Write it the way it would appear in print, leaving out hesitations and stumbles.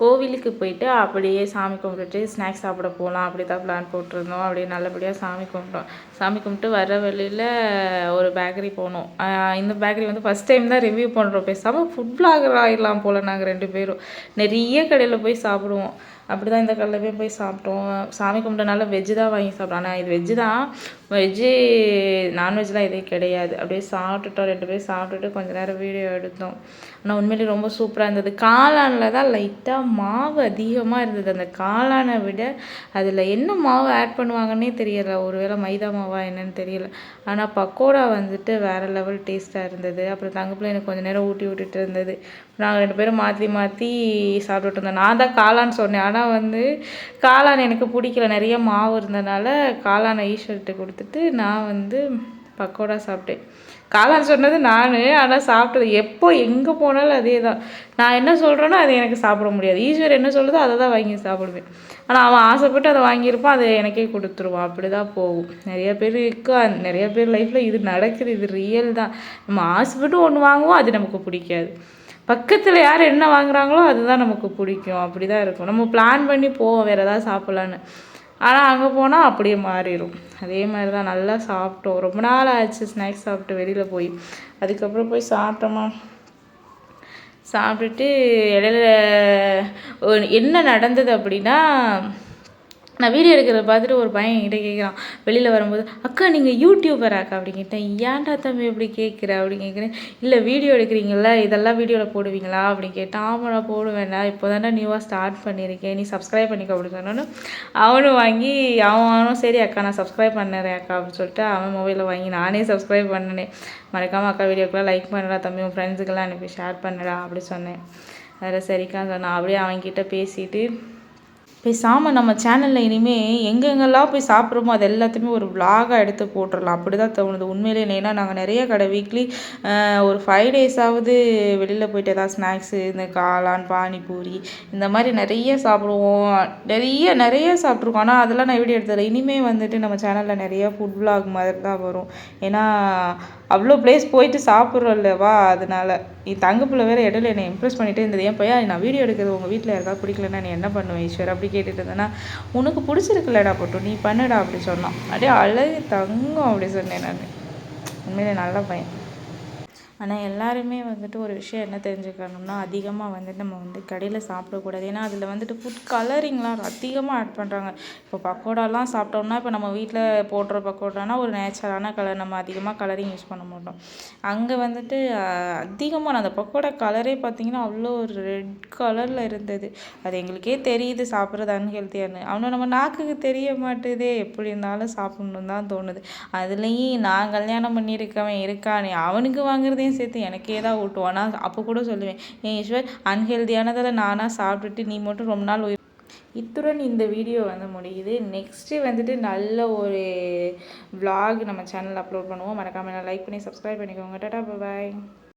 கோவிலுக்கு போயிட்டு அப்படியே சாமி கும்பிட்டுட்டு ஸ்நாக்ஸ் சாப்பிட போகலாம் அப்படி தான் பிளான் போட்டிருந்தோம். அப்படியே நல்லபடியாக சாமி கும்பிட்டோம். சாமி கும்பிட்டு வர வழியில் ஒரு பேக்கரி போனோம். இந்த பேக்கரி வந்து ஃபஸ்ட் டைம் தான் ரிவ்யூ பண்ணுறோம். பேசாமல் ஃபுட் பிளாகர் ஆகிடலாம் போல் நாங்கள் 2 பேரும். நிறைய கடையில் போய் சாப்பிடுவோம். அப்படி தான் இந்த கடையில் போய் சாப்பிட்டோம். சாமி கும்பிட்டனால வெஜ்ஜு தான் வாங்கி சாப்பிட்டோம். ஆனால் இது வெஜ்ஜு தான், வெஜ்ஜு நான்வெஜ்லாம் எதுவும் கிடையாது. அப்படியே சாப்பிட்டுட்டோம். 2 பேரும் சாப்பிட்டுட்டு கொஞ்சம் நேரம் வீடியோ எடுத்தோம். ஆனால் உண்மையிலேயே ரொம்ப சூப்பராக இருந்தது. காளானில் தான் லைட்டாக மாவு அதிகமாக இருந்தது. அந்த காளானை விட அதில் என்ன மாவு ஆட் பண்ணுவாங்கன்னே தெரியலை. ஒருவேளை மைதா மாவா என்னன்னு தெரியல. ஆனால் பக்கோடா வந்துட்டு வேறு லெவல் டேஸ்ட்டாக இருந்தது. அப்புறம் தங்கப்பிள்ளை எனக்கு கொஞ்சம் நேரம் ஊட்டி விட்டுட்டு இருந்தது. நாங்கள் 2 பேரும் மாற்றி மாற்றி சாப்பிட்டுட்டு இருந்தோம். நான் தான் காளான் சொன்னேன். ஆனால் வந்து காளான் எனக்கு பிடிக்கல. நிறைய மாவு இருந்ததுனால காளானை ஈஸ்வர்கிட்ட கொடுத்துட்டு நான் வந்து பக்கோடா சாப்பிட்டேன். காளான் சொன்னது நான், ஆனால் சாப்பிட்டது எப்போ எங்கே போனாலும் அதே தான். நான் என்ன சொல்கிறேனோ அதை எனக்கு சாப்பிட முடியாது. ஈஸ்வர் என்ன சொல்லுதோ அதை தான் வாங்கி சாப்பிடுவேன். ஆனால் அவன் ஆசைப்பட்டு அதை வாங்கியிருப்பான், அதை எனக்கே கொடுத்துருவான். அப்படி தான் போகும். நிறைய பேர் லைஃப்பில் இது நடக்குது. இது ரியல் தான். நம்ம ஆசைப்பட்டு ஒன்று வாங்குவோம், அது நமக்கு பிடிக்காது. பக்கத்தில் யார் என்ன வாங்குறாங்களோ அதுதான் நமக்கு பிடிக்கும். அப்படி தான் இருக்கும். நம்ம பிளான் பண்ணி போவோம் வேறு ஏதாவது சாப்பிட்லான்னு. ஆனால் அங்கே போனால் அப்படியே மாறிடும். அதே மாதிரி தான் நல்லா சாப்பிட்டோம். ரொம்ப நாள் ஆச்சு ஸ்நாக்ஸ் சாப்பிட்டு வெளியில் போய். அதுக்கப்புறம் போய் சாப்பிட்டோமா, சாப்பிட்டுட்டு இடையில என்ன நடந்தது அப்படின்னா, நான் வீடியோ எடுக்கிறத பார்த்துட்டு ஒரு பையன் என்கிட்ட கேட்குறான் வெளியில் வரும்போது, அக்கா நீங்கள் யூடியூபராக்கா அப்படி கேட்டேன். ஏன்டா தம்பி எப்படி கேட்குற அப்படின்னு கேட்குறேன். இல்லை வீடியோ எடுக்கிறீங்களா, இதெல்லாம் வீடியோவில் போடுவீங்களா அப்படின்னு கேட்டேன். ஆமாடா போடுவேன்டா, இப்போ தானே நியூவாக ஸ்டார்ட் பண்ணியிருக்கேன், நீ சப்ஸ்கிரைப் பண்ணிக்கோ அப்படின்னு சொன்னோன்னு அவனும் வாங்கி அவனும் சரி அக்கா நான் சப்ஸ்கிரைப் பண்ணுறேன் அக்கா அப்படின்னு சொல்லிட்டு அவன் மொபைலில் வாங்கி நானே சப்ஸ்கிரைப் பண்ணினேன். மறக்காமல் அக்கா வீடியோக்கெலாம் லைக் பண்ணுறா தம்பி, உன் ஃப்ரெண்ட்ஸுக்கெல்லாம் அனுப்பி ஷேர் பண்ணுறா அப்படி சொன்னேன். அதில் சரிக்கா சொன்னான். அப்படியே அவன்கிட்ட பேசிட்டு பேசாமல் நம்ம சேனலில் இனிமேல் எங்கெங்கெல்லாம் போய் சாப்பிட்றோமோ அது எல்லாத்தையுமே ஒரு விலாகாக எடுத்து போட்டுடலாம். அப்படி தான் தோணுது உண்மையிலே. ஏன்னா நாங்கள் நிறைய கடை வீக்லி ஒரு 5 டேஸாவது வெளியில் போய்ட்டு ஏதாவது ஸ்நாக்ஸு, இந்த காளான், பானிபூரி இந்த மாதிரி நிறைய சாப்பிடுவோம். நிறைய சாப்பிட்ருக்கோம். ஆனால் அதெல்லாம் நான் வீடியோ எடுத்ததில்லை. இனிமேல் வந்துட்டு நம்ம சேனலில் நிறைய ஃபுட் விலாக் மாதிரி தான் வரும். ஏன்னா அவ்வளோ பிளேஸ் போயிட்டு சாப்பிட்றோம் இல்லைவா, அதனால. என் தங்கப்பிள்ளை வேறு இடையில என்னை இம்ப்ரெஸ் பண்ணிகிட்டே இருந்தது. ஏன் பையா நான் வீடியோ எடுக்கிறது உங்கள் வீட்டில் யாருக்காவது பிடிக்கலன்னா நீ என்ன பண்ணுவேன் ஈஸ்வர் அப்படி கேட்டுட்டு இருந்தேன்னா, உனக்கு பிடிச்சிருக்குல்லடா போட்டு நீ பண்ணுடா அப்படி சொன்னான். அப்படியே அழகு தங்கம் அப்படி சொன்னேன் நான். உண்மையிலே நல்ல பையன். ஆனால் எல்லாருமே வந்துட்டு ஒரு விஷயம் என்ன தெரிஞ்சுக்கணும்னா, அதிகமாக வந்துட்டு நம்ம வந்து கடையில் சாப்பிடக்கூடாது. ஏன்னா அதில் வந்துட்டு ஃபுட் கலரிங்லாம் அதிகமாக ஆட் பண்ணுறாங்க. இப்போ பக்கோடாலாம் சாப்பிட்டோம்னா, இப்போ நம்ம வீட்டில் போடுற பக்கோடானா ஒரு நேச்சுரலான கலர், நம்ம அதிகமாக கலரிங் யூஸ் பண்ண மாட்டோம். அங்கே வந்துட்டு அதிகமாக அந்த பக்கோடா கலரே பார்த்திங்கன்னா அவ்வளோ ஒரு ரெட் கலரில் இருந்தது. அது எங்களுக்கே தெரியுது சாப்பிட்றது அன்ஹெல்த்தியானு. அவனை நம்ம நாக்குக்கு தெரிய மாட்டுதே. எப்படி இருந்தாலும் சாப்பிட்ணுன்னு தான் தோணுது. அதுலேயும் நான் கல்யாணம் பண்ணியிருக்கவன் இருக்கானே, அவனுக்கு வாங்குறதே சேர்த்து எனக்கே தான் ஊட்டுவான். நான் அப்போ கூட சொல்லுவேன், ஏன் ஈஸ்வர் அன்ஹெல்தியானதில் நானாக சாப்பிட்டுட்டு நீ மட்டும் ரொம்ப நாள் இத்துடன் இந்த வீடியோ வந்து முடியுது. நெக்ஸ்ட்டு வந்துட்டு நல்ல ஒரு vlog நம்ம சேனலில் அப்லோட் பண்ணுவோம். மறக்காமல் லைக் பண்ணி சப்ஸ்கிரைப் பண்ணிக்கோங்க. டாடா பாய்.